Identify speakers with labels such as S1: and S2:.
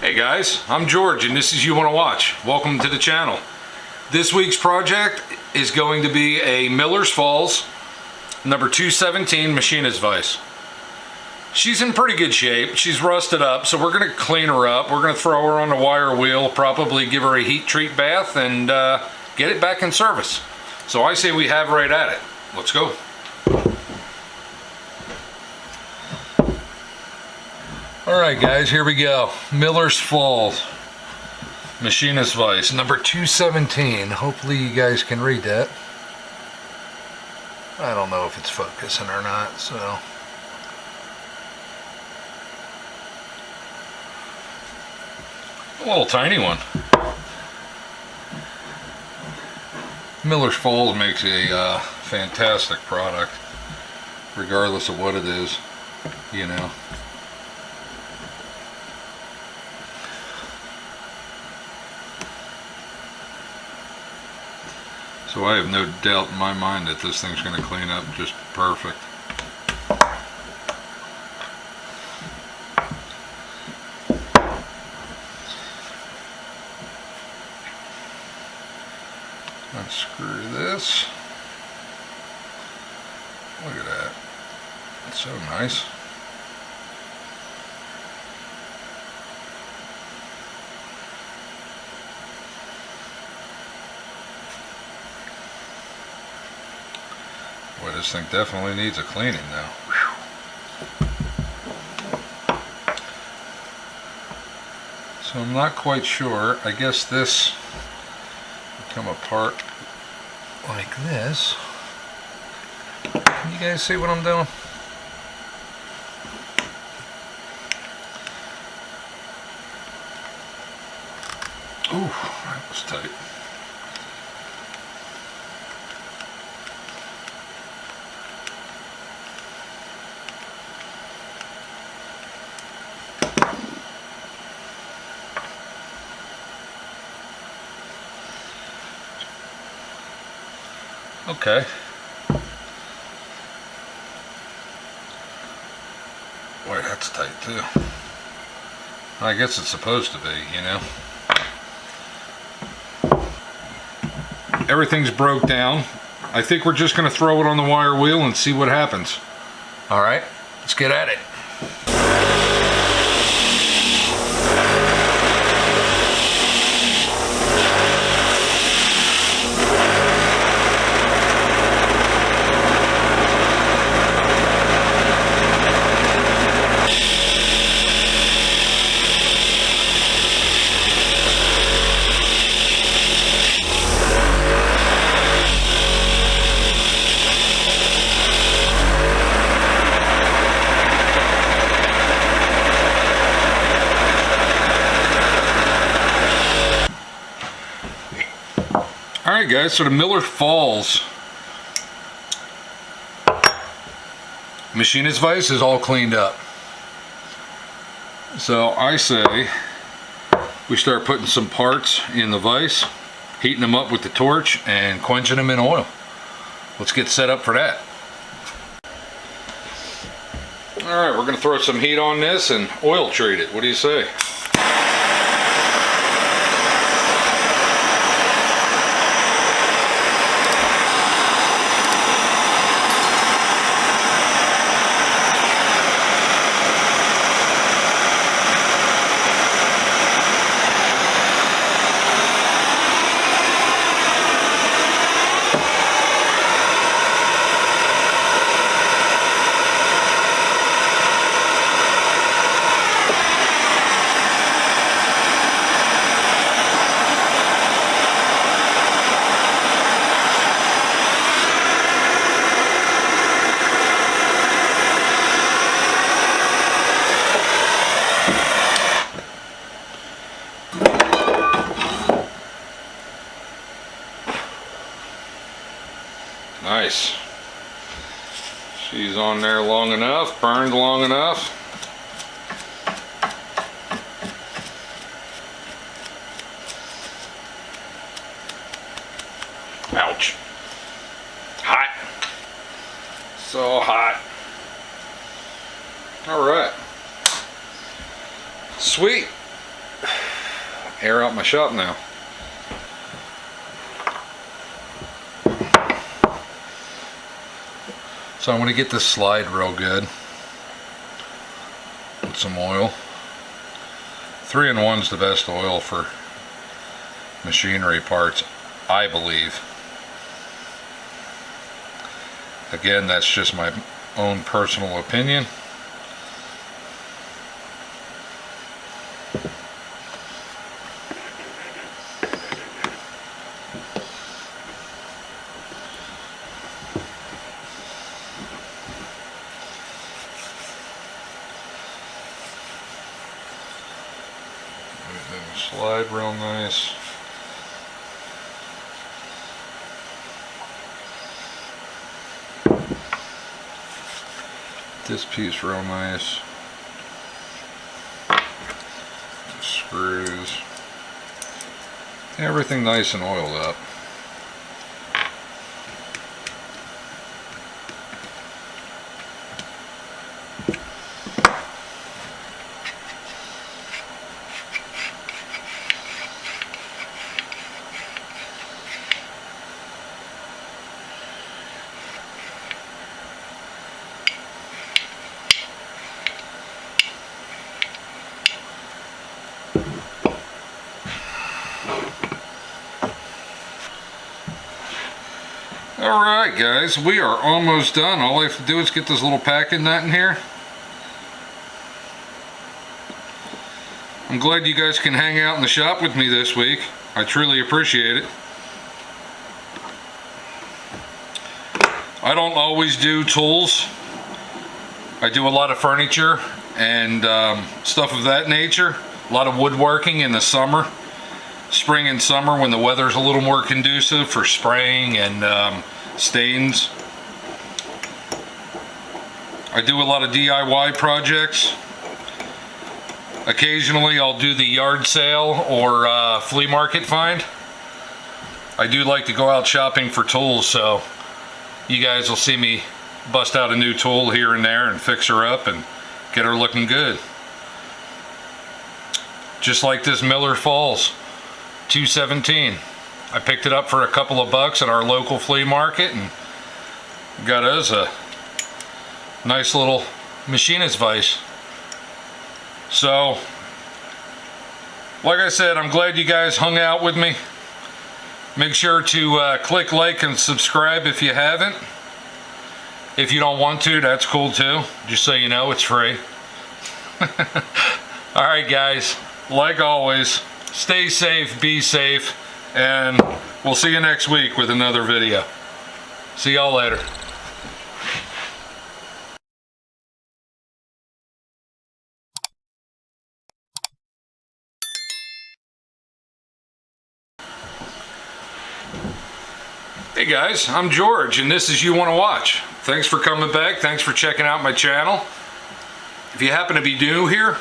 S1: Hey guys, I'm George and this is You Wanna Watch. Welcome to the channel. This week's project is going to be a Miller's Falls number 217 machinist vise. She's in pretty good shape. She's rusted up, so we're gonna clean her up. We're gonna throw her on the wire wheel, probably give her a heat treat bath and get it back in service. So I say we have right at it. Let's go. Alright guys, here we go. Miller's Falls machinist vise number 217. Hopefully you guys can read that. I don't know if it's focusing or not, so a little tiny one. Miller's Falls makes a fantastic product regardless of what it is, you know. So I have no doubt in my mind that this thing's going to clean up just perfect. Unscrew this. Look at that. It's so nice. Boy, this thing definitely needs a cleaning now. Whew. So I'm not quite sure. I guess this will come apart like this. Can you guys see what I'm doing? Ooh, that was tight. Okay. Boy, that's tight too. I guess it's supposed to be, you know. Everything's broke down. I think we're just going to throw it on the wire wheel and see what happens. All right, let's get at it. Alright guys, so the Miller's Falls machinist vise is all cleaned up. So I say we start putting some parts in the vise, heating them up with the torch and quenching them in oil. Let's get set up for that. Alright, we're going to throw some heat on this and oil treat it. What do you say? Nice. She's on there long enough, burned long enough. Ouch. Hot. So hot. All right. Sweet. air out my shop now. So I'm going to get this slide real good with some oil. 3-in-1's the best oil for machinery parts, I believe. Again, that's just my own personal opinion. Slide real nice. This piece real nice. Screws. Everything nice and oiled up. Alright guys, we are almost done. All I have to do is get this little packing nut in here. I'm glad you guys can hang out in the shop with me this week. I truly appreciate it. I don't always do tools. I do a lot of furniture and stuff of that nature. A lot of woodworking in the summer. Spring and summer when the weather's a little more conducive for spraying and stains. I do a lot of DIY projects. Occasionally I'll do the yard sale or flea market find. I do like to go out shopping for tools, so you guys will see me bust out a new tool here and there and fix her up and get her looking good. Just like this Miller Falls 217. I picked it up for a couple of bucks at our local flea market and got us a nice little machinist vise. So, like I said, I'm glad you guys hung out with me. Make sure to click like and subscribe if you haven't. If you don't want to, that's cool too. Just so you know, it's free. Alright guys, like always, stay safe, be safe, and we'll see you next week with another video. See y'all later. Hey guys, I'm George and this is You Want to Watch. Thanks for coming back. Thanks for checking out my channel. If you happen to be new here,